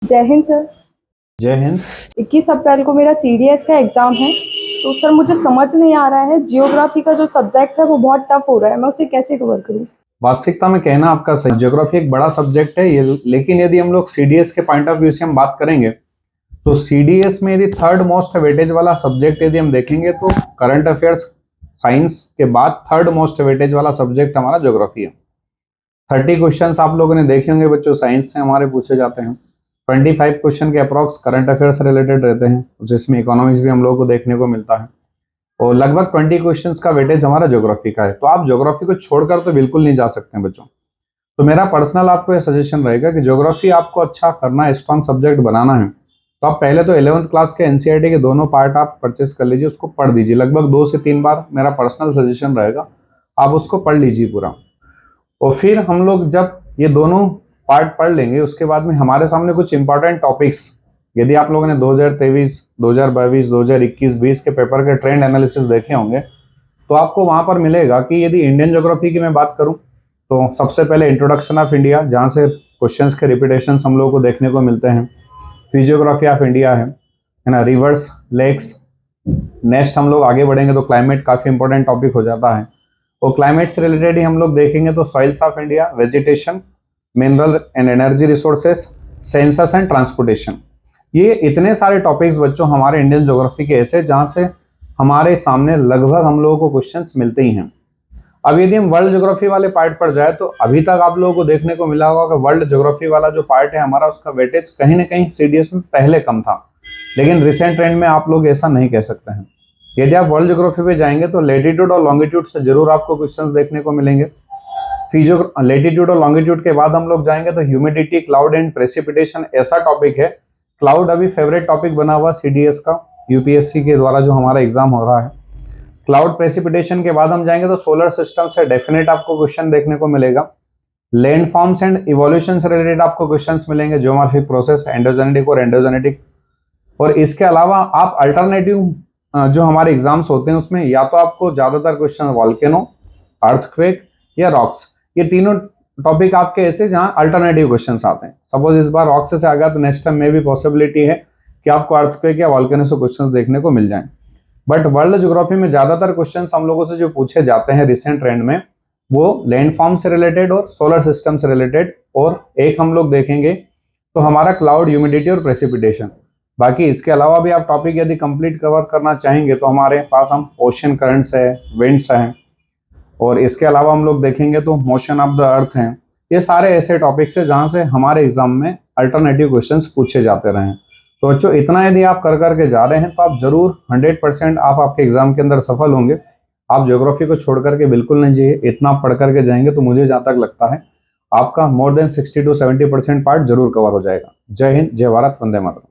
जय हिंद सर। जय हिंद। 21 अप्रैल को मेरा सीडीएस का एग्ज़ाम है। तो सर मुझे समझ नहीं आ रहा है, जियोग्राफी का जो सब्जेक्ट है वो बहुत टफ हो रहा है, मैं उसे कैसे कवर करूं? वास्तविकता में कहना आपका सही, ज्योग्राफी एक बड़ा सब्जेक्ट है ये, लेकिन यदि हम लोग सीडीएस के पॉइंट ऑफ व्यू से हम बात करेंगे तो सीडीएस में यदि थर्ड मोस्ट वेटेज वाला सब्जेक्ट यदि हम देखेंगे तो करंट अफेयर्स साइंस के बाद थर्ड मोस्ट वेटेज वाला सब्जेक्ट हमारा ज्योग्राफी है। 30 क्वेश्चन आप लोगों ने देखे होंगे बच्चों, साइंस से हमारे पूछे जाते हैं। 25 क्वेश्चन के अप्रॉक्स करंट अफेयर से रिलेटेड रहते हैं, जिसमें इकोनॉमिक्स भी हम लोगों को देखने को मिलता है, और लगभग 20 क्वेश्चंस का वेटेज हमारा ज्योग्राफी का है। तो आप ज्योग्राफी को छोड़कर तो बिल्कुल नहीं जा सकते हैं बच्चों। तो मेरा पर्सनल आपको यह सजेशन रहेगा कि ज्योग्राफी आपको अच्छा करना है, स्ट्रॉन्ग सब्जेक्ट बनाना है, तो आप पहले तो 11th क्लास के एनसीईआरटी के दोनों पार्ट आप परचेस कर लीजिए, उसको पढ़ दीजिए लगभग 2 से 3 बार, मेरा पर्सनल सजेशन रहेगा आप उसको पढ़ लीजिए पूरा। और फिर हम लोग जब ये दोनों पार्ट पढ़ लेंगे उसके बाद में हमारे सामने कुछ इंपॉर्टेंट टॉपिक्स, यदि आप लोगों ने 2023, 2022, 2021, 20 के पेपर के ट्रेंड एनालिसिस देखे होंगे तो आपको वहां पर मिलेगा कि यदि इंडियन ज्योग्राफी की मैं बात करूं तो सबसे पहले इंट्रोडक्शन ऑफ इंडिया, जहां से क्वेश्चंस के रिपीटेशन हम लोगों को देखने को मिलते हैं। फिजियोग्राफी ऑफ इंडिया है ना, रिवर्स, लेक्स। नेक्स्ट हम लोग आगे बढ़ेंगे तो क्लाइमेट काफी इंपॉर्टेंट टॉपिक हो जाता है, और क्लाइमेट से रिलेटेड ही हम लोग देखेंगे तो soils of India, vegetation, mineral and energy resources, census and transportation. ये इतने सारे टॉपिक्स बच्चों हमारे इंडियन ज्योग्राफी के ऐसे जहां से हमारे सामने लगभग हम लोगों को क्वेश्चंस मिलते ही हैं। अब यदि हम वर्ल्ड ज्योग्राफी वाले पार्ट पर जाए तो अभी तक आप लोगों को देखने को मिला होगा कि वर्ल्ड ज्योग्राफी वाला जो पार्ट है हमारा, उसका वेटेज कहीं ना कहीं सीडीएस में पहले कम था, लेकिन रिसेंट ट्रेंड में आप लोग ऐसा नहीं कह सकते हैं। यदि आप वर्ल्ड ज्योग्राफी पे जाएंगे तो लेटीट्यूड और लॉन्गिट्यूड से जरूर आपको क्वेश्चंस देखने को मिलेंगे। फिजियो लेटीट्यूड और लॉन्गिट्यूड के बाद हम लोग जाएंगे तो ह्यूमिडिटी, क्लाउड एंड प्रेसिपिटेशन ऐसा टॉपिक है। क्लाउड अभी फेवरेट टॉपिक बना हुआ सीडीएस का, यूपीएससी के द्वारा जो हमारा एग्जाम हो रहा है। क्लाउड प्रेसिपिटेशन के बाद हम जाएंगे तो सोलर सिस्टम से डेफिनेट आपको क्वेश्चन देखने को मिलेगा। लैंड फॉर्म्स एंड इवोल्यूशन से रिलेटेड आपको क्वेश्चंस मिलेंगे, जियोमॉर्फिक प्रोसेस, एंडोजेनेटिक और एंडोजेनेटिक। और इसके अलावा आप अल्टरनेटिव जो हमारे एग्जाम्स होते हैं उसमें या तो आपको ज्यादातर क्वेश्चन वॉल्केनो, अर्थक्वेक या रॉक्स, ये तीनों टॉपिक आपके ऐसे जहां अल्टरनेटिव क्वेश्चंस आते हैं। सपोज इस बार रॉक्स से आ गया तो नेक्स्ट टाइम में भी पॉसिबिलिटी है कि आपको अर्थक्वेक या वॉल्केनो से क्वेश्चंस देखने को मिल जाएं। बट वर्ल्ड ज्योग्राफी में ज्यादातर क्वेश्चंस हम लोगों से जो पूछे जाते हैं रिसेंट ट्रेंड में, वो लैंडफॉर्म से रिलेटेड और सोलर सिस्टम से रिलेटेड, और एक हम लोग देखेंगे तो हमारा क्लाउड, ह्यूमिडिटी और प्रेसिपिटेशन। बाकी इसके अलावा भी आप टॉपिक यदि कंप्लीट कवर करना चाहेंगे तो हमारे पास हम ओशन करंट्स है, विंड्स हैं, और इसके अलावा हम लोग देखेंगे तो मोशन ऑफ द अर्थ हैं। ये सारे ऐसे टॉपिक्स है जहां से हमारे एग्जाम में अल्टरनेटिव क्वेश्चंस पूछे जाते रहे। तो बच्चों इतना यदि आप कर करके जा रहे हैं तो आप जरूर 100% आप आपके एग्जाम के अंदर सफल होंगे। आप ज्योग्राफी को छोड़ करके बिल्कुल नहीं जाइए, इतना पढ़ करके जाएंगे तो मुझे जहां तक लगता है आपका मोर देन 60 to 70% पार्ट जरूर कवर हो जाएगा। जय हिंद, जय भारत, वंदे मातरम।